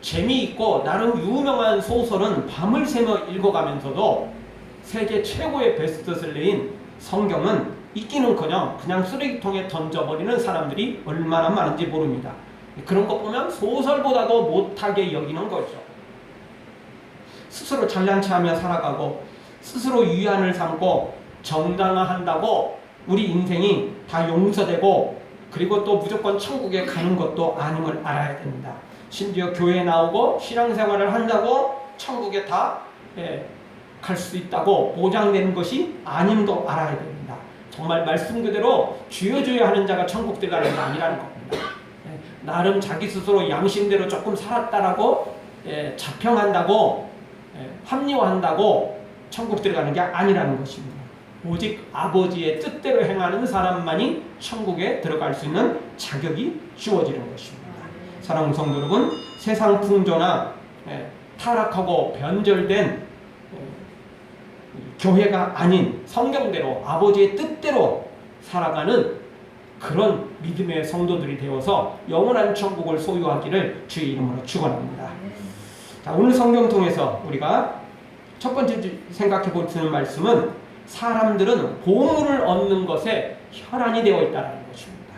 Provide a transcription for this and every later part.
재미있고 나름 유명한 소설은 밤을 새며 읽어가면서도 세계 최고의 베스트셀러인 성경은 읽기는커녕 그냥 쓰레기통에 던져버리는 사람들이 얼마나 많은지 모릅니다. 그런 거 보면 소설보다도 못하게 여기는 거죠. 스스로 잘난 체하며 살아가고 스스로 위안을 삼고 정당화한다고 우리 인생이 다 용서되고 그리고 또 무조건 천국에 가는 것도 아님을 알아야 됩니다. 심지어 교회에 나오고 신앙생활을 한다고 천국에 다 갈 수 있다고 보장되는 것이 아님도 알아야 됩니다. 정말 말씀 그대로 주여 주여 하는 자가 천국 들어가는 게 아니라는 겁니다. 나름 자기 스스로 양심대로 조금 살았다라고 자평한다고 합리화한다고 천국 들어가는 게 아니라는 것입니다. 오직 아버지의 뜻대로 행하는 사람만이 천국에 들어갈 수 있는 자격이 주어지는 것입니다. 사랑하는 성도 여러분, 세상 풍조나 타락하고 변절된 교회가 아닌 성경대로 아버지의 뜻대로 살아가는 그런 믿음의 성도들이 되어서 영원한 천국을 소유하기를 주의 이름으로 축원합니다. 자, 오늘 성경 통해서 우리가 첫 번째 생각해 볼 수 있는 말씀은 사람들은 보물을 얻는 것에 혈안이 되어 있다는 것입니다.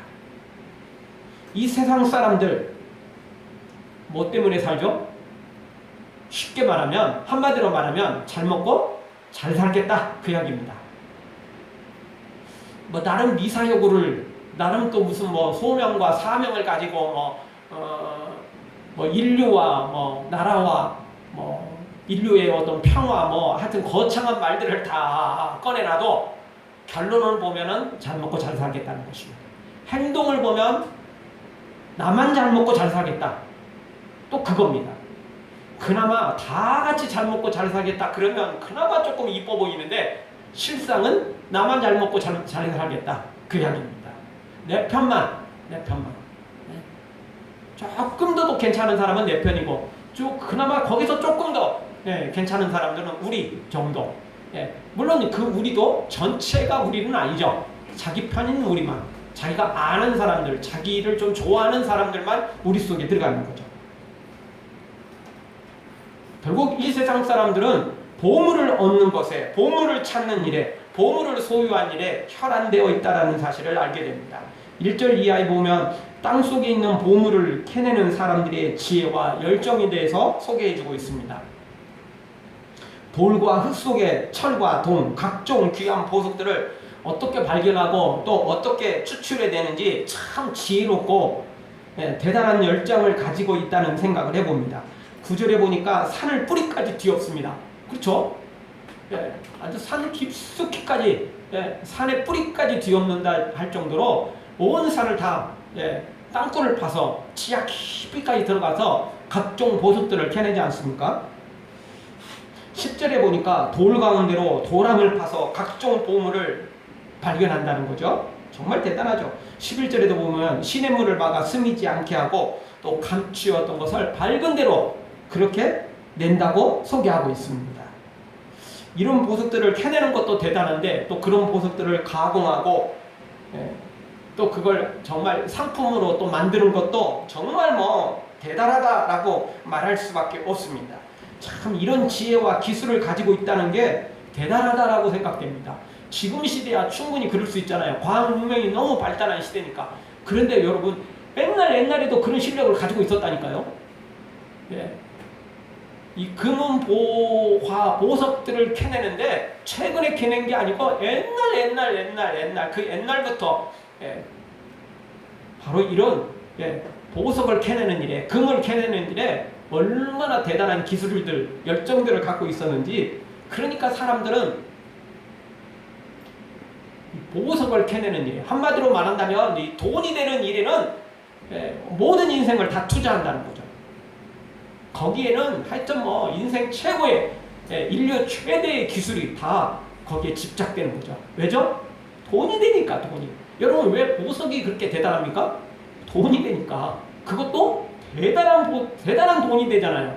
이 세상 사람들 뭐 때문에 살죠? 쉽게 말하면, 한마디로 말하면 잘 먹고 잘 살겠다 그 이야기입니다. 뭐 나름 미사여구를 나름 또 무슨 뭐 소명과 사명을 가지고 뭐 인류와 뭐 나라와 뭐 인류의 어떤 평화 뭐 하여튼 거창한 말들을 다 꺼내놔도 결론을 보면은 잘 먹고 잘 살겠다는 것입니다. 행동을 보면 나만 잘 먹고 잘 살겠다 또 그겁니다. 그나마 다 같이 잘 먹고 잘 살겠다 그러면 그나마 조금 이뻐 보이는데 실상은 나만 잘 먹고 잘 살겠다 그 이야기입니다. 내 편만 조금 더 괜찮은 사람은 내 편이고 그나마 거기서 조금 더 괜찮은 사람들은 우리 정도. 물론 그 우리도 전체가 우리는 아니죠. 자기 편인 우리만, 자기가 아는 사람들, 자기를 좀 좋아하는 사람들만 우리 속에 들어가는 거죠. 결국 이 세상 사람들은 보물을 얻는 것에, 보물을 찾는 일에, 보물을 소유한 일에 혈안되어 있다는 사실을 알게 됩니다. 1절 이하에 보면 땅속에 있는 보물을 캐내는 사람들의 지혜와 열정에 대해서 소개해주고 있습니다. 돌과 흙 속에 철과 동, 각종 귀한 보석들을 어떻게 발견하고 또 어떻게 추출해내는지 참 지혜롭고 대단한 열정을 가지고 있다는 생각을 해봅니다. 9절에 보니까 산을 뿌리까지 뒤엎습니다. 그렇죠? 아주 산 깊숙이까지 산의 뿌리까지 뒤엎는다 할 정도로 온 산을 다 땅굴을 파서 지하 깊이까지 들어가서 각종 보석들을 캐내지 않습니까? 10절에 보니까 돌 가운데로 도랑을 파서 각종 보물을 발견한다는 거죠. 정말 대단하죠. 11절에도 보면 시냇물을 막아 스미지 않게 하고 또 감추었던 것을 밝은 대로 그렇게 낸다고 소개하고 있습니다. 이런 보석들을 캐내는 것도 대단한데 또 그런 보석들을 가공하고 또 그걸 정말 상품으로 또 만드는 것도 정말 뭐 대단하다라고 말할 수밖에 없습니다. 참 이런 지혜와 기술을 가지고 있다는 게 대단하다라고 생각됩니다. 지금 시대야 충분히 그럴 수 있잖아요. 과학 문명이 너무 발달한 시대니까. 그런데 여러분 옛날에도 그런 실력을 가지고 있었다니까요. 이 금은 보석들을 캐내는데 최근에 캐낸 게 아니고 옛날 그 옛날부터 바로 이런 보석을 캐내는 일에, 금을 캐내는 일에 얼마나 대단한 기술들, 열정들을 갖고 있었는지. 그러니까 사람들은 보석을 캐내는 일, 한마디로 말한다면 이 돈이 되는 일에는 모든 인생을 다 투자한다는 거죠. 거기에는 하여튼 뭐 인생 최고의 인류 최대의 기술이 다 거기에 집착되는 거죠. 왜죠? 돈이 되니까. 돈이. 여러분 왜 보석이 그렇게 대단합니까? 돈이 되니까. 그것도 대단한 돈이 되잖아요.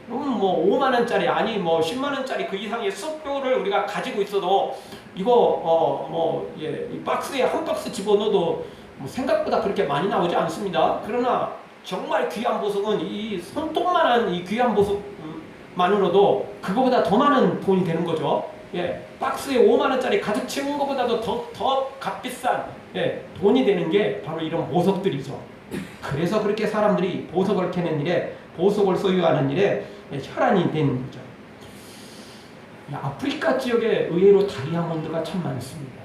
그러면 뭐 5만 원짜리 아니 뭐 10만 원짜리 그 이상의 수표를 우리가 가지고 있어도 이거 이 박스에 한 박스 집어넣어도 뭐 생각보다 그렇게 많이 나오지 않습니다. 그러나 정말 귀한 보석은 이 손톱만한 이 귀한 보석만으로도 그거보다 더 많은 돈이 되는 거죠. 예, 박스에 5만 원짜리 가득 채운 것보다도 더 값비싼 돈이 되는 게 바로 이런 보석들이죠. 그래서 그렇게 사람들이 보석을 캐는 일에, 보석을 소유하는 일에 혈안이 되는 거죠. 아프리카 지역에 의외로 다이아몬드가 참 많습니다.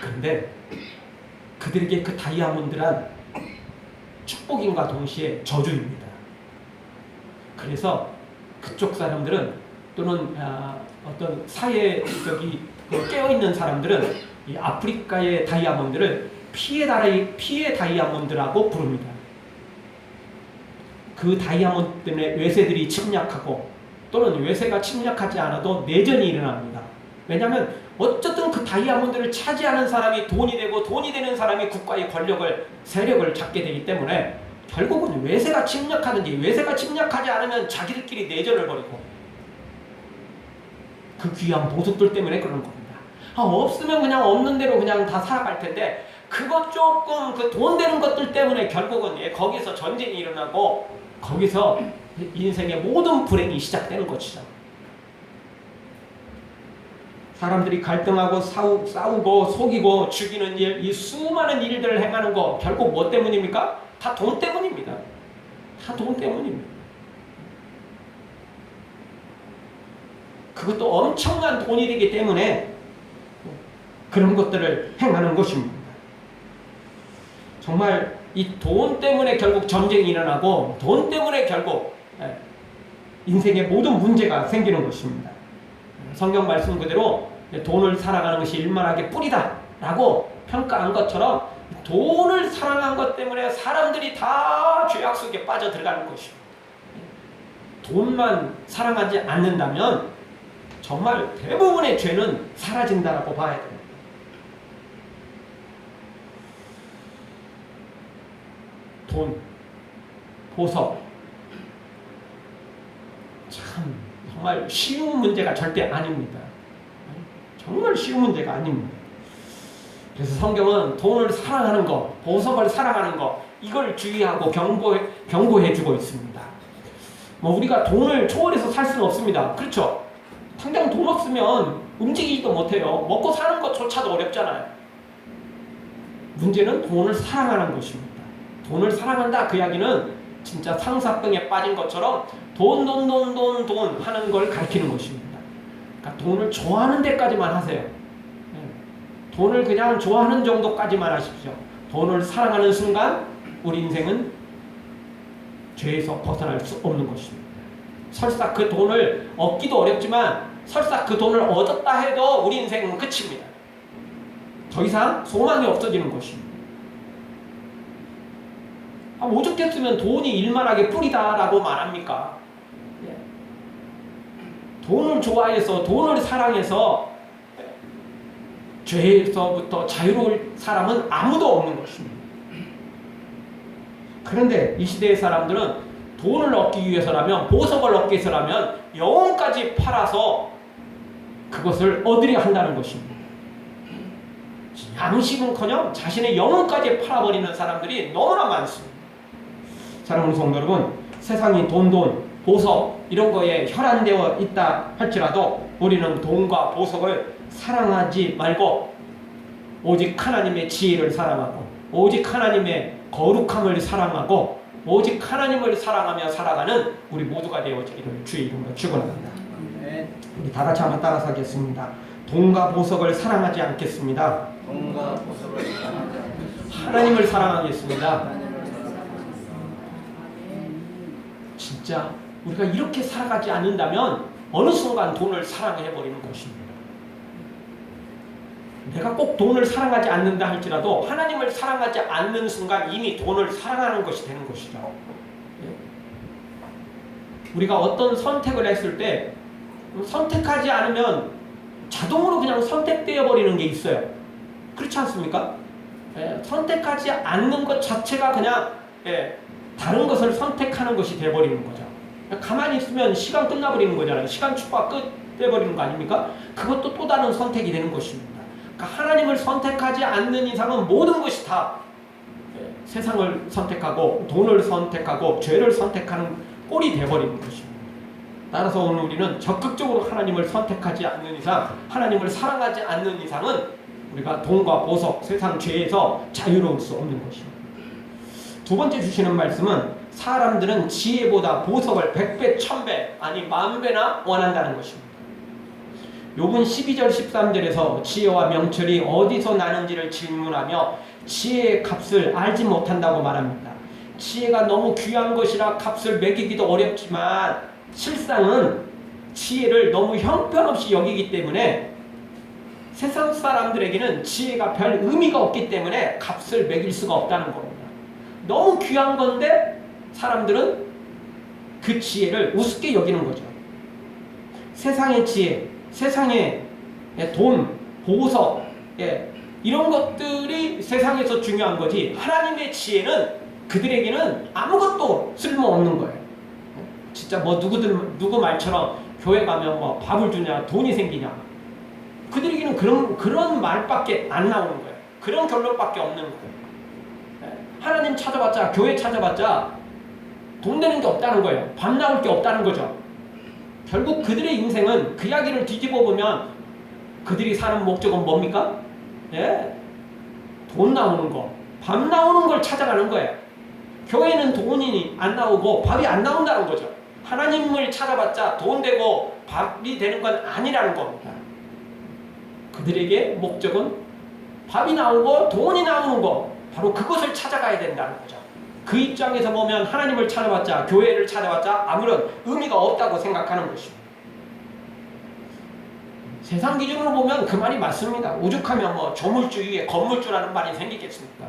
그런데 그들에게 그 다이아몬드란 축복인과 동시에 저주입니다. 그래서 그쪽 사람들은 또는 어떤 사회적이 깨어있는 사람들은 이 아프리카의 다이아몬드를 피해 다이아몬드라고 부릅니다. 그 다이아몬드 때문에 외세들이 침략하고 또는 외세가 침략하지 않아도 내전이 일어납니다. 왜냐하면 어쨌든 그 다이아몬드를 차지하는 사람이 돈이 되고 돈이 되는 사람이 국가의 권력을, 세력을 잡게 되기 때문에 결국은 외세가 침략하든지 외세가 침략하지 않으면 자기들끼리 내전을 벌이고 그 귀한 보석들 때문에 그런 겁니다. 없으면 그냥 없는 대로 그냥 다 살아갈 텐데 그것 조금 그 돈 되는 것들 때문에 결국은 거기서 전쟁이 일어나고 거기서 인생의 모든 불행이 시작되는 것이죠. 사람들이 갈등하고 싸우고 속이고 죽이는 일, 이 수많은 일들을 행하는 거 결국 뭐 때문입니까? 다 돈 때문입니다. 다 돈 때문입니다. 그것도 엄청난 돈이 되기 때문에 그런 것들을 행하는 것입니다. 정말 이 돈 때문에 결국 전쟁이 일어나고 돈 때문에 결국 인생의 모든 문제가 생기는 것입니다. 성경 말씀 그대로 돈을 사랑하는 것이 일만하게 뿌리다 라고 평가한 것처럼 돈을 사랑한 것 때문에 사람들이 다 죄악 속에 빠져 들어가는 것입니다. 돈만 사랑하지 않는다면 정말 대부분의 죄는 사라진다라고 봐야 됩니다. 돈, 보석, 참 정말 쉬운 문제가 절대 아닙니다. 정말 쉬운 문제가 아닙니다. 그래서 성경은 돈을 사랑하는 것, 보석을 사랑하는 것, 이걸 주의하고 경고해주고 있습니다. 우리가 돈을 초월해서 살 수는 없습니다. 그렇죠? 당장 돈 없으면 움직이지도 못해요. 먹고 사는 것조차도 어렵잖아요. 문제는 돈을 사랑하는 것입니다. 돈을 사랑한다 그 이야기는 진짜 상사병에 빠진 것처럼 돈 하는 걸 가리키는 것입니다. 그러니까 돈을 좋아하는 데까지만 하세요. 돈을 그냥 좋아하는 정도까지만 하십시오. 돈을 사랑하는 순간 우리 인생은 죄에서 벗어날 수 없는 것입니다. 설사 그 돈을 얻기도 어렵지만 설사 그 돈을 얻었다 해도 우리 인생은 끝입니다. 더 이상 소망이 없어지는 것입니다. 오죽했으면 돈이 일만하게 뿌리다라고 말합니까? 돈을 좋아해서 돈을 사랑해서 죄에서부터 자유로울 사람은 아무도 없는 것입니다. 그런데 이 시대의 사람들은 돈을 얻기 위해서라면, 보석을 얻기 위해서라면 영혼까지 팔아서 그것을 얻으려 한다는 것입니다. 양심은커녕 자신의 영혼까지 팔아버리는 사람들이 너무나 많습니다. 사랑하는 성도 여러분, 세상이 돈, 보석 이런 거에 혈안되어 있다 할지라도 우리는 돈과 보석을 사랑하지 말고 오직 하나님의 지혜를 사랑하고 오직 하나님의 거룩함을 사랑하고 오직 하나님을 사랑하며 살아가는 우리 모두가 되어지기를 주의 이름으로 축원합니다. 우리 다 같이 한번 따라서 하겠습니다. 돈과 보석을 사랑하지 않겠습니다. 돈과 보석을 사랑하지 않겠습니다. 하나님을 사랑하겠습니다. 진짜 우리가 이렇게 살아가지 않는다면 어느 순간 돈을 사랑해버리는 것입니다. 내가 꼭 돈을 사랑하지 않는다 할지라도 하나님을 사랑하지 않는 순간 이미 돈을 사랑하는 것이 되는 것이죠. 우리가 어떤 선택을 했을 때 선택하지 않으면 자동으로 그냥 선택되어 버리는 게 있어요. 그렇지 않습니까? 선택하지 않는 것 자체가 그냥 다른 것을 선택하는 것이 되어버리는 거죠. 가만히 있으면 시간 끝나버리는 거잖아요. 시간 축과 끝 돼버리는 거 아닙니까? 그것도 또 다른 선택이 되는 것입니다. 그러니까 하나님을 선택하지 않는 이상은 모든 것이 다 세상을 선택하고 돈을 선택하고 죄를 선택하는 꼴이 되어버리는 것입니다. 따라서 오늘 우리는 적극적으로 하나님을 선택하지 않는 이상, 하나님을 사랑하지 않는 이상은 우리가 돈과 보석, 세상 죄에서 자유로울 수 없는 것입니다. 두 번째 주시는 말씀은 사람들은 지혜보다 보석을 100배, 1000배, 아니 10,000배나 원한다는 것입니다. 욥은 12절 13절에서 지혜와 명철이 어디서 나는지를 질문하며 지혜의 값을 알지 못한다고 말합니다. 지혜가 너무 귀한 것이라 값을 매기기도 어렵지만 실상은 지혜를 너무 형편없이 여기기 때문에 세상 사람들에게는 지혜가 별 의미가 없기 때문에 값을 매길 수가 없다는 겁니다. 너무 귀한 건데 사람들은 그 지혜를 우습게 여기는 거죠. 세상의 지혜, 세상의 돈, 보석, 이런 것들이 세상에서 중요한 거지 하나님의 지혜는 그들에게는 아무것도 쓸모없는 거예요. 진짜 뭐 누구 말처럼 교회 가면 뭐 밥을 주냐 돈이 생기냐 그들에게는 그런 말밖에 안 나오는 거예요. 그런 결론밖에 없는 거예요. 하나님 찾아봤자 교회 찾아봤자 돈 되는 게 없다는 거예요. 밥 나올 게 없다는 거죠. 결국 그들의 인생은 그 이야기를 뒤집어 보면 그들이 사는 목적은 뭡니까? 돈 나오는 거, 밥 나오는 걸 찾아가는 거예요. 교회는 돈이 안 나오고 밥이 안 나온다는 거죠. 하나님을 찾아봤자 돈 되고 밥이 되는 건 아니라는 겁니다. 그들에게 목적은 밥이 나오고 돈이 나오는 거, 바로 그것을 찾아가야 된다는 거죠. 그 입장에서 보면 하나님을 찾아봤자 교회를 찾아봤자 아무런 의미가 없다고 생각하는 것입니다. 세상 기준으로 보면 그 말이 맞습니다. 오죽하면 뭐 조물주 위에 건물주라는 말이 생기겠습니까?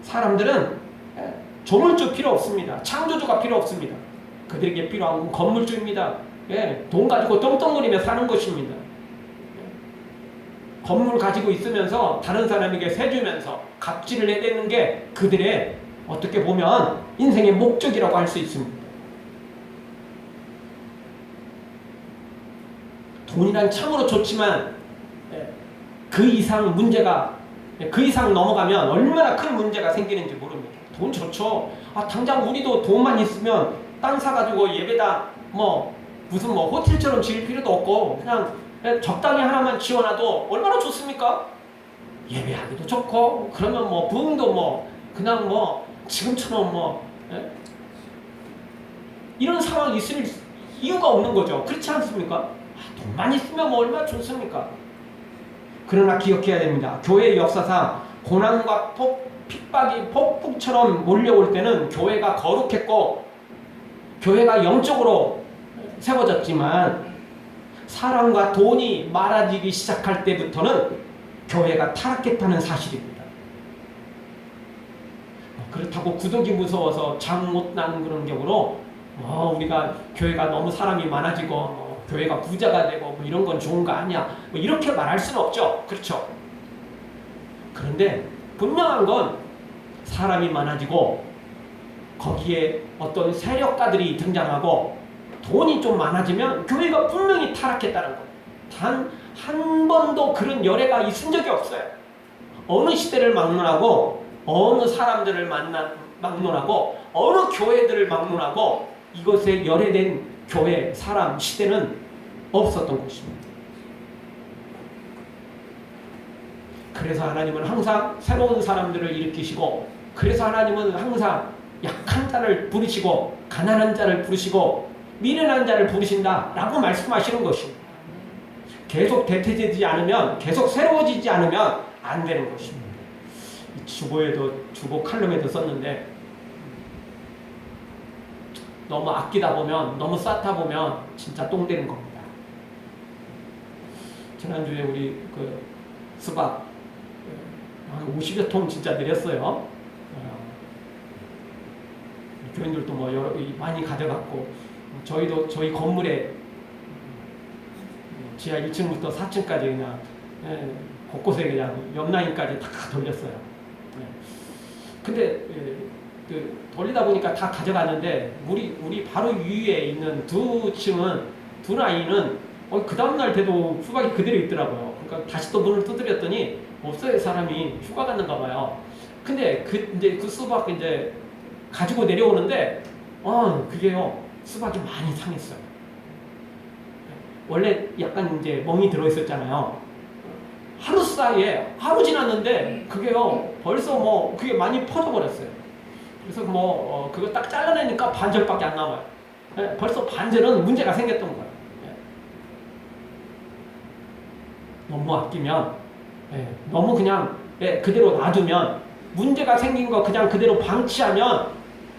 사람들은 조물주 필요 없습니다. 창조주가 필요 없습니다. 그들에게 필요한 건 건물주입니다. 돈 가지고 떵떵거리며 사는 것입니다. 건물 가지고 있으면서 다른 사람에게 세주면서 갑질을 해대는 게 그들의 어떻게 보면 인생의 목적이라고 할 수 있습니다. 돈이란 참으로 좋지만 그 이상 넘어가면 얼마나 큰 문제가 생기는지 모릅니다. 돈 좋죠. 당장 우리도 돈만 있으면 땅 사가지고 예배당 무슨 호텔처럼 지을 필요도 없고 그냥 적당히 하나만 지어놔도 얼마나 좋습니까? 예배하기도 좋고 그러면 부흥도 그냥 지금처럼 이런 상황이 있을 이유가 없는 거죠. 그렇지 않습니까? 돈만 있으면 얼마나 좋습니까? 그러나 기억해야 됩니다. 교회의 역사상 고난과 핍박이 폭풍처럼 몰려올 때는 교회가 거룩했고 교회가 영적으로 세워졌지만 사랑과 돈이 많아지기 시작할 때부터는 교회가 타락했다는 사실입니다. 그렇다고 구독이 무서워서 장 못 나는 그런 경우로 우리가 교회가 너무 사람이 많아지고 교회가 부자가 되고 이런 건 좋은 거 아니야 이렇게 말할 수는 없죠. 그렇죠? 그런데 분명한 건 사람이 많아지고 거기에 어떤 세력가들이 등장하고 돈이 좀 많아지면 교회가 분명히 타락했다는 거예요. 단 한 번도 그런 열애가 있은 적이 없어요. 어느 시대를 막론하고 어느 사람들을 막론하고 어느 교회들을 막론하고 이것에 열애된 교회, 사람, 시대는 없었던 것입니다. 그래서 하나님은 항상 새로운 사람들을 일으키시고 그래서 하나님은 항상 약한 자를 부르시고 가난한 자를 부르시고 미련한 자를 부르신다 라고 말씀하시는 것입니다. 계속 대체되지 않으면 계속 새로워지지 않으면 안 되는 것입니다. 주보 칼럼에도 썼는데 너무 아끼다 보면 너무 쌓다 보면 진짜 똥 되는 겁니다. 지난주에 우리 수박 한 50여 통 진짜 내렸어요. 교인들도 많이 가져갔고 저희 건물에 지하 1층부터 4층까지 그냥 곳곳에 그냥 옆라인까지 다 돌렸어요. 근데 돌리다 보니까 다 가져갔는데 우리 바로 위에 있는 두 라인은 그 다음날 돼도 수박이 그대로 있더라고요. 그러니까 다시 또 문을 두드렸더니 없어요. 사람이 휴가 갔는가 봐요. 근데 이제 그 수박 이제 가지고 내려오는데, 그게요, 수박이 많이 상했어요. 원래 약간 이제 멍이 들어있었잖아요. 하루 사이에, 하루 지났는데, 그게요, 벌써 뭐, 그게 많이 퍼져버렸어요. 그래서 뭐, 그거 딱 잘라내니까 반절밖에 안 남아요. 예, 벌써 반절은 문제가 생겼던 거예요. 예. 너무 아끼면, 예, 너무 그냥, 예, 그대로 놔두면, 문제가 생긴 거 그냥 그대로 방치하면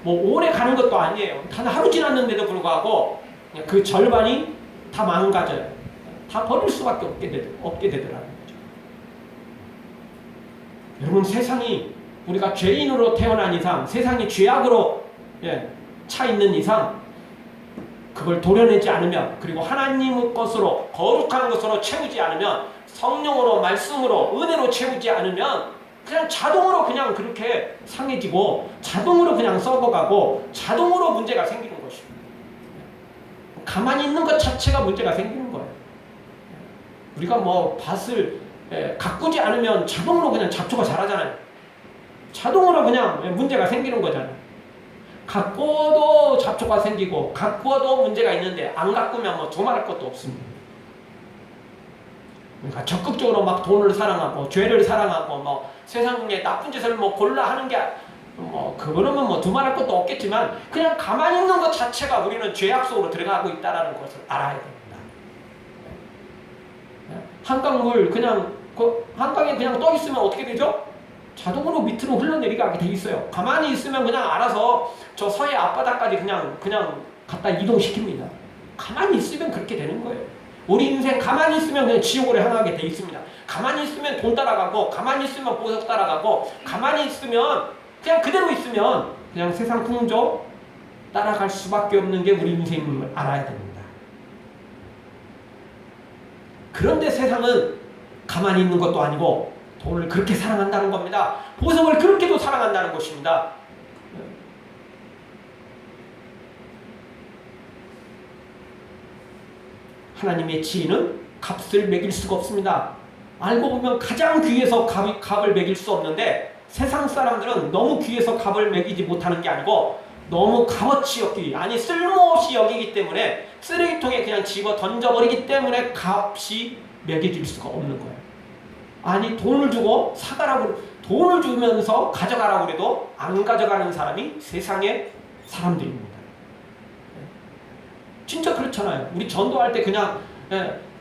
뭐 오래 가는 것도 아니에요. 단 하루 지났는데도 불구하고 그 절반이 다 망가져요. 다 버릴 수밖에 없게 되더라고요. 여러분, 세상이 우리가 죄인으로 태어난 이상, 세상이 죄악으로 차 있는 이상, 그걸 도려내지 않으면, 그리고 하나님의 것으로, 거룩한 것으로 채우지 않으면, 성령으로, 말씀으로, 은혜로 채우지 않으면 그냥 자동으로 그냥 그렇게 상해지고, 자동으로 그냥 썩어가고, 자동으로 문제가 생기는 것입니다. 가만히 있는 것 자체가 문제가 생기는 거예요. 우리가 뭐 밭을 가꾸지 않으면 자동으로 그냥 잡초가 자라잖아요. 자동으로 그냥 문제가 생기는 거잖아요. 가꾸어도 잡초가 생기고, 가꾸어도 문제가 있는데, 안 가꾸면 뭐 두말할 것도 없습니다. 그러니까 적극적으로 막 돈을 사랑하고, 죄를 사랑하고, 뭐 세상에 나쁜 짓을 뭐 골라 하는 게, 그거는 뭐 두말할 것도 없겠지만, 그냥 가만히 있는 것 자체가 우리는 죄악 속으로 들어가고 있다는 것을 알아야 됩니다. 한강물 그냥, 한강에 그냥 떠 있으면 어떻게 되죠? 자동으로 밑으로 흘러내리게 돼 있어요. 가만히 있으면 그냥 알아서 저 서해 앞바다까지 그냥 갖다 이동시킵니다. 가만히 있으면 그렇게 되는 거예요. 우리 인생 가만히 있으면 그냥 지옥으로 향하게 돼 있습니다. 가만히 있으면 돈 따라가고, 가만히 있으면 보석 따라가고, 가만히 있으면 그냥 그대로 있으면 그냥 세상 풍조 따라갈 수밖에 없는 게 우리 인생임을 알아야 됩니다. 그런데 세상은 가만히 있는 것도 아니고 돈을 그렇게 사랑한다는 겁니다. 보석을 그렇게도 사랑한다는 것입니다. 하나님의 지혜는 값을 매길 수가 없습니다. 알고 보면 가장 귀해서 값을 매길 수 없는데, 세상 사람들은 너무 귀해서 값을 매기지 못하는 게 아니고 너무 값어치 여기기, 아니 쓸모없이 여기기 때문에 쓰레기통에 그냥 집어 던져버리기 때문에 값이 매겨질 수가 없는 거예요. 아니 돈을 주고 사가라고, 돈을 주면서 가져가라고 그래도 안 가져가는 사람이 세상의 사람들입니다. 진짜 그렇잖아요. 우리 전도할 때 그냥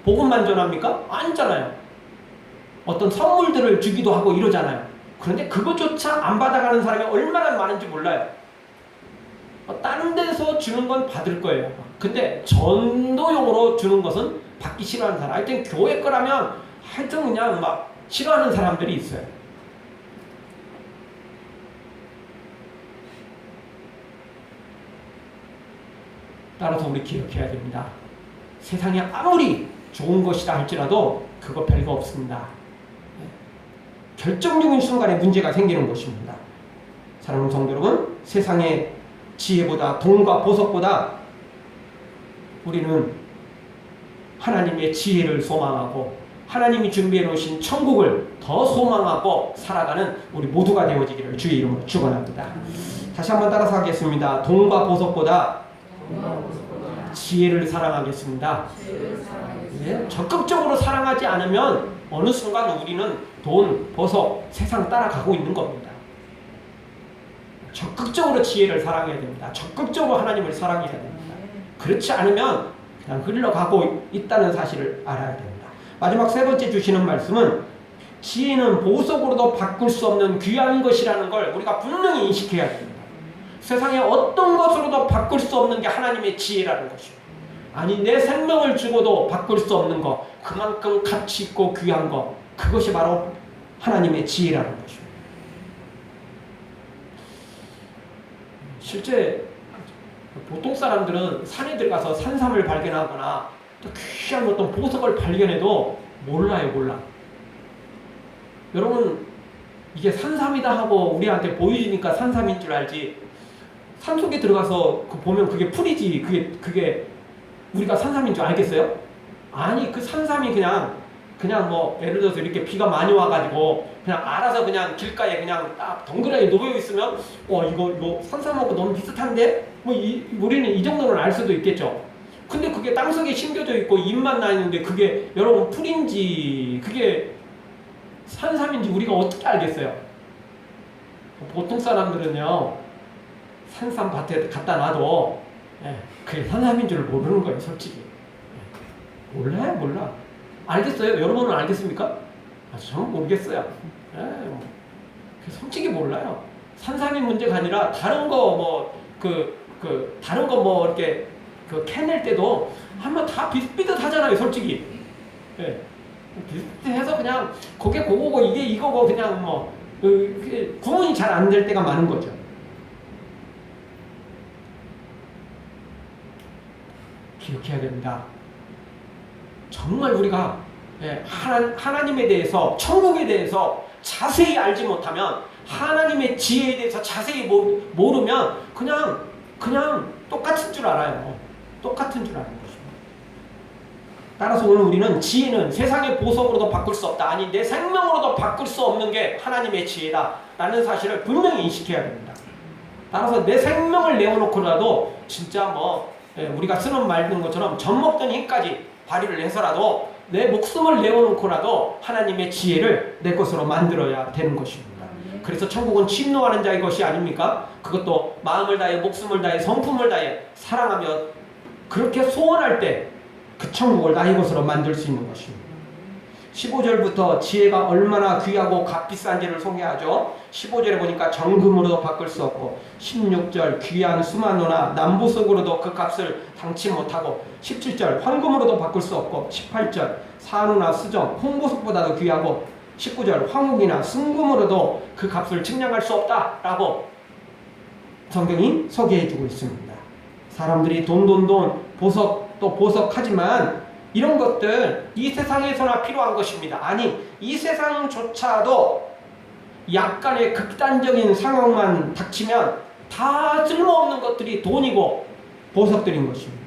복음만 전합니까? 아니잖아요. 어떤 선물들을 주기도 하고 이러잖아요. 그런데 그것조차 안 받아가는 사람이 얼마나 많은지 몰라요. 다른 데서 주는 건 받을 거예요. 근데 전도용으로 주는 것은 받기 싫어하는 사람, 하여튼 교회 거라면 하여튼 그냥 막 싫어하는 사람들이 있어요. 따라서 우리 기억해야 됩니다. 세상에 아무리 좋은 것이다 할지라도 그거 별거 없습니다. 결정적인 순간에 문제가 생기는 것입니다. 사랑하는 성도 여러분, 세상의 지혜보다, 돈과 보석보다 우리는 하나님의 지혜를 소망하고 하나님이 준비해 놓으신 천국을 더 소망하고 살아가는 우리 모두가 되어지기를 주의 이름으로 축원합니다. 다시 한번 따라서 하겠습니다. 돈과 보석보다 지혜를 사랑하겠습니다. 네, 적극적으로 사랑하지 않으면 어느 순간 우리는 돈, 보석, 세상 따라가고 있는 겁니다. 적극적으로 지혜를 사랑해야 됩니다. 적극적으로 하나님을 사랑해야 됩니다. 그렇지 않으면 그냥 흘러가고 있다는 사실을 알아야 됩니다. 마지막 세 번째 주시는 말씀은 지혜는 보석으로도 바꿀 수 없는 귀한 것이라는 걸 우리가 분명히 인식해야 됩니다. 세상에 어떤 것으로도 바꿀 수 없는 게 하나님의 지혜라는 것이에요. 아니 내 생명을 주고도 바꿀 수 없는 것, 그만큼 가치 있고 귀한 것, 그것이 바로 하나님의 지혜라는 것입니다. 실제 보통 사람들은 산에 들어가서 산삼을 발견하거나 또 귀한 어떤 보석을 발견해도 몰라요. 여러분, 이게 산삼이다 하고 우리한테 보여주니까 산삼인 줄 알지, 산속에 들어가서 보면 그게 풀이지 그게 우리가 산삼인 줄 알겠어요? 아니, 그 산삼이 그냥 그냥 뭐 예를 들어서 이렇게 비가 많이 와가지고 그냥 알아서 그냥 길가에 그냥 딱 덩그러니 놓여 있으면 이거 산삼하고 너무 비슷한데 뭐 우리는 이 정도는 알 수도 있겠죠. 근데 그게 땅속에 심겨져 있고 잎만 나 있는데 그게 여러분 풀인지 그게 산삼인지 우리가 어떻게 알겠어요? 보통 사람들은요 산삼 밭에 갖다 놔도 그게 산삼인 줄 모르는 거예요, 솔직히. 몰라. 알겠어요? 여러분은 알겠습니까? 저는 모르겠어요. 솔직히 몰라요. 산삼이 문제가 아니라 다른 거 다른 거 뭐 이렇게 캐낼 때도 한번 다 비슷비슷하잖아요, 솔직히. 비슷해서 그냥 그게 그거고 이게 이거고 그냥 뭐 구분이 잘 안 될 때가 많은 거죠. 기억해야 됩니다. 정말 우리가 하나님에 대해서 천국에 대해서 자세히 알지 못하면 하나님의 지혜에 대해서 자세히 모르면 그냥 똑같은 줄 알아요. 똑같은 줄 아는 것입니다. 따라서 오늘 우리는 지혜는 세상의 보석으로도 바꿀 수 없다. 아니 내 생명으로도 바꿀 수 없는 게 하나님의 지혜다 라는 사실을 분명히 인식해야 됩니다. 따라서 내 생명을 내어놓고라도 진짜 우리가 쓰는 말 듣는 것처럼 젖먹던 힘까지 발휘를 해서라도 내 목숨을 내어놓고라도 하나님의 지혜를 내 것으로 만들어야 되는 것입니다. 그래서 천국은 침노하는 자의 것이 아닙니까? 그것도 마음을 다해 목숨을 다해 성품을 다해 사랑하며 그렇게 소원할 때 그 천국을 나의 것으로 만들 수 있는 것입니다. 15절부터 지혜가 얼마나 귀하고 값비싼지를 소개하죠. 15절에 보니까 정금으로도 바꿀 수 없고 16절 귀한 수만호나 남보석으로도 그 값을 당치 못하고 17절 황금으로도 바꿀 수 없고 18절 산호나 수정, 홍보석보다도 귀하고 19절 황옥이나 순금으로도 그 값을 측량할 수 없다라고 성경이 소개해주고 있습니다. 사람들이 돈, 보석 또 보석하지만 이런 것들 이 세상에서나 필요한 것입니다. 아니 이 세상조차도 약간의 극단적인 상황만 닥치면 다 쓸모없는 것들이 돈이고 보석들인 것입니다.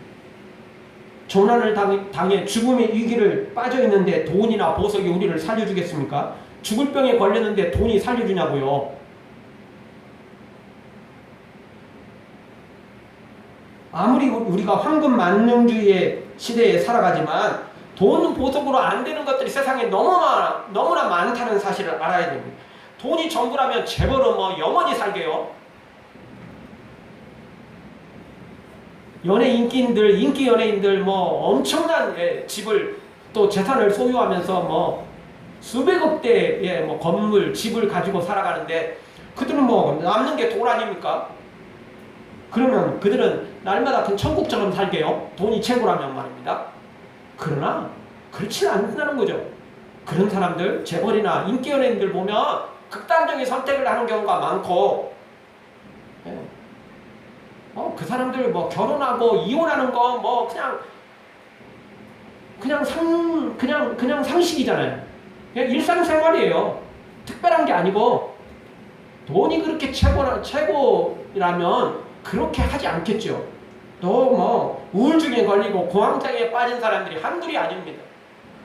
조난을 당해 죽음의 위기를 빠져있는데 돈이나 보석이 우리를 살려주겠습니까? 죽을 병에 걸렸는데 돈이 살려주냐고요. 아무리 우리가 황금 만능주의의 시대에 살아가지만 돈 보석으로 안 되는 것들이 세상에 너무나 많다는 사실을 알아야 됩니다. 돈이 전부라면 재벌은 영원히 살게요. 인기 연예인들 엄청난 집을 또 재산을 소유하면서 수백억 대의 건물, 집을 가지고 살아가는데 그들은 남는 게 돈 아닙니까? 그러면 그들은 날마다 큰 천국처럼 살게요. 돈이 최고라면 말입니다. 그러나 그렇지는 않다는 거죠. 그런 사람들, 재벌이나 인기 연예인들 보면 극단적인 선택을 하는 경우가 많고 그 사람들 결혼하고 이혼하는 거 그냥 상식이잖아요. 그냥 일상생활이에요. 특별한 게 아니고 돈이 그렇게 최고라면 그렇게 하지 않겠죠. 또 우울증에 걸리고 공황장애에 빠진 사람들이 한둘이 아닙니다.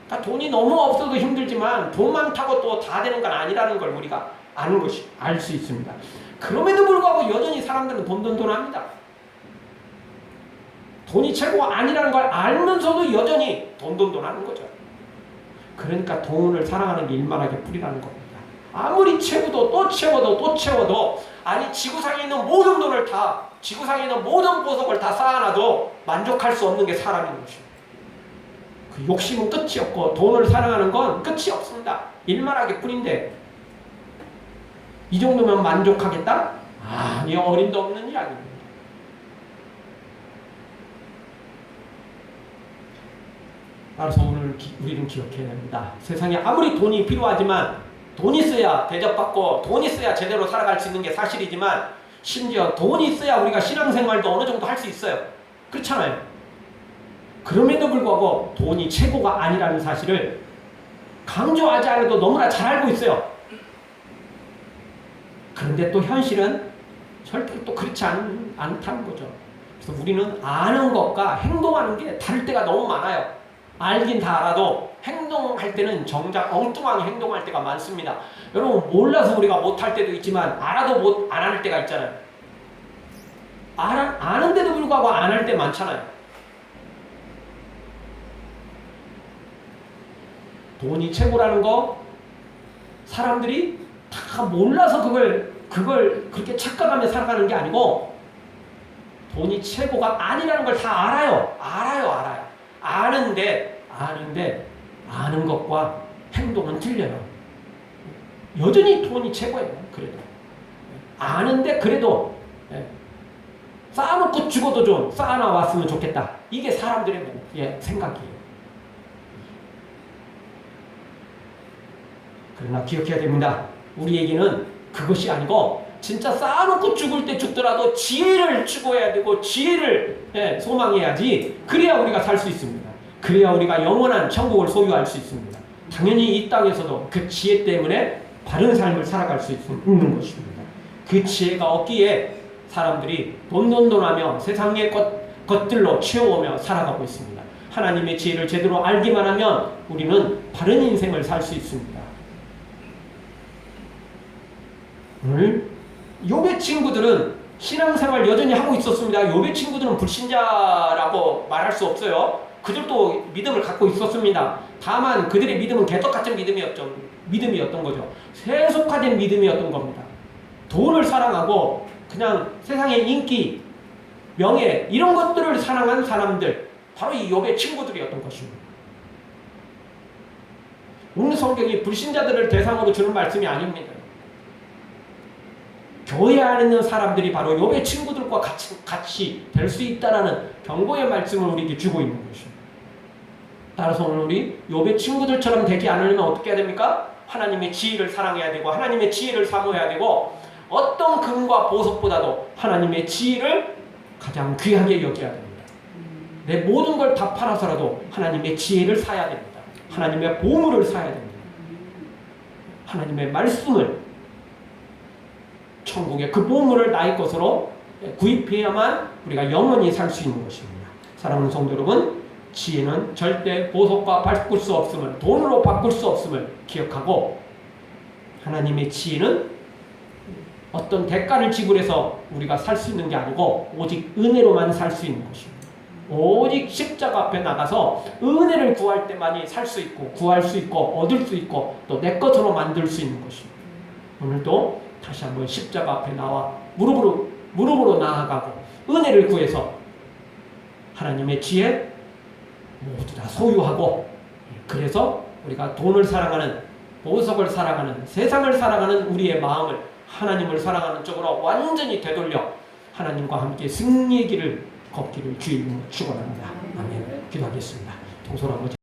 그러니까 돈이 너무 없어도 힘들지만 돈 많다고 또 다 되는 건 아니라는 걸 우리가 알 수 있습니다. 그럼에도 불구하고 여전히 사람들은 돈 합니다. 돈이 최고가 아니라는 걸 알면서도 여전히 돈 하는 거죠. 그러니까 돈을 사랑하는 게 일만하게 뿌리라는 겁니다. 아무리 채워도 또 채워도 아니 지구상에 있는 모든 돈을 지구상에 있는 모든 보석을 다 쌓아놔도 만족할 수 없는 게 사람인 것입니다. 그 욕심은 끝이 없고 돈을 사랑하는 건 끝이 없습니다. 일만하게 뿐인데 이 정도면 만족하겠다? 아니 어림도 없는 이야기입니다. 따라서 오늘 우리는 기억해야 됩니다. 세상에 아무리 돈이 필요하지만 돈이 있어야 대접받고 돈이 있어야 제대로 살아갈 수 있는 게 사실이지만 심지어 돈이 있어야 우리가 신앙생활도 어느 정도 할 수 있어요. 그렇잖아요. 그럼에도 불구하고 돈이 최고가 아니라는 사실을 강조하지 않아도 너무나 잘 알고 있어요. 그런데 또 현실은 절대 또 그렇지 않다는 거죠. 그래서 우리는 아는 것과 행동하는 게 다를 때가 너무 많아요. 알긴 다 알아도 행동할 때는 정작 엉뚱하게 행동할 때가 많습니다. 여러분 몰라서 우리가 못할 때도 있지만 알아도 안 할 때가 있잖아요. 아는데도 불구하고 안 할 때 많잖아요. 돈이 최고라는 거 사람들이 다 몰라서 그걸 그렇게 착각하며 살아가는 게 아니고 돈이 최고가 아니라는 걸 다 알아요. 알아요. 아는데 아는 것과 행동은 틀려요. 여전히 돈이 최고예요. 그래도 아는데 그래도 쌓아놓고 죽어도 좀 쌓아놔왔으면 좋겠다. 이게 사람들의 생각이에요. 그러나 기억해야 됩니다. 우리에게는 그것이 아니고 진짜 쌓아놓고 죽을 때 죽더라도 지혜를 추구해야 되고 지혜를 소망해야지. 그래야 우리가 살 수 있습니다. 그래야 우리가 영원한 천국을 소유할 수 있습니다. 당연히 이 땅에서도 그 지혜 때문에 바른 삶을 살아갈 수 있는 것입니다. 그 지혜가 없기에 사람들이 돈하며 세상의 것들로 채워오며 살아가고 있습니다. 하나님의 지혜를 제대로 알기만 하면 우리는 바른 인생을 살 수 있습니다. 오늘 욥의 친구들은 신앙생활 여전히 하고 있었습니다. 욥의 친구들은 불신자라고 말할 수 없어요. 그들도 믿음을 갖고 있었습니다. 다만 그들의 믿음은 개떡같은 믿음이었던 거죠. 세속화된 믿음이었던 겁니다. 돈을 사랑하고 그냥 세상의 인기, 명예 이런 것들을 사랑한 사람들, 바로 이 욥의 친구들이었던 것입니다. 오늘 성경이 불신자들을 대상으로 주는 말씀이 아닙니다. 교회 안에 있는 사람들이 바로 욥의 친구들과 같이 될 수 있다라는 경고의 말씀을 우리에게 주고 있는 것입니다. 따라서 오늘 우리 욥의 친구들처럼 되지 않으려면 어떻게 해야 됩니까? 하나님의 지혜를 사랑해야 되고 하나님의 지혜를 사모해야 되고 어떤 금과 보석보다도 하나님의 지혜를 가장 귀하게 여겨야 됩니다. 내 모든 걸 다 팔아서라도 하나님의 지혜를 사야 됩니다. 하나님의 보물을 사야 됩니다. 하나님의 말씀을, 천국의 그 보물을 나의 것으로 구입해야만 우리가 영원히 살 수 있는 것입니다. 사랑하는 성도 여러분, 지혜는 절대 보석과 바꿀 수 없음을, 돈으로 바꿀 수 없음을 기억하고, 하나님의 지혜는 어떤 대가를 지불해서 우리가 살 수 있는 게 아니고 오직 은혜로만 살 수 있는 것입니다. 오직 십자가 앞에 나가서 은혜를 구할 때만이 살 수 있고 구할 수 있고 얻을 수 있고 또 내 것으로 만들 수 있는 것입니다. 오늘도 다시 한번 십자가 앞에 나와 무릎으로 나아가고 은혜를 구해서 하나님의 지혜 모두 다 소유하고, 그래서 우리가 돈을 사랑하는, 보석을 사랑하는, 세상을 사랑하는 우리의 마음을 하나님을 사랑하는 쪽으로 완전히 되돌려 하나님과 함께 승리의 길을 걷기를 주의 이름으로 축원합니다. 아멘. 기도하겠습니다. 동서아버지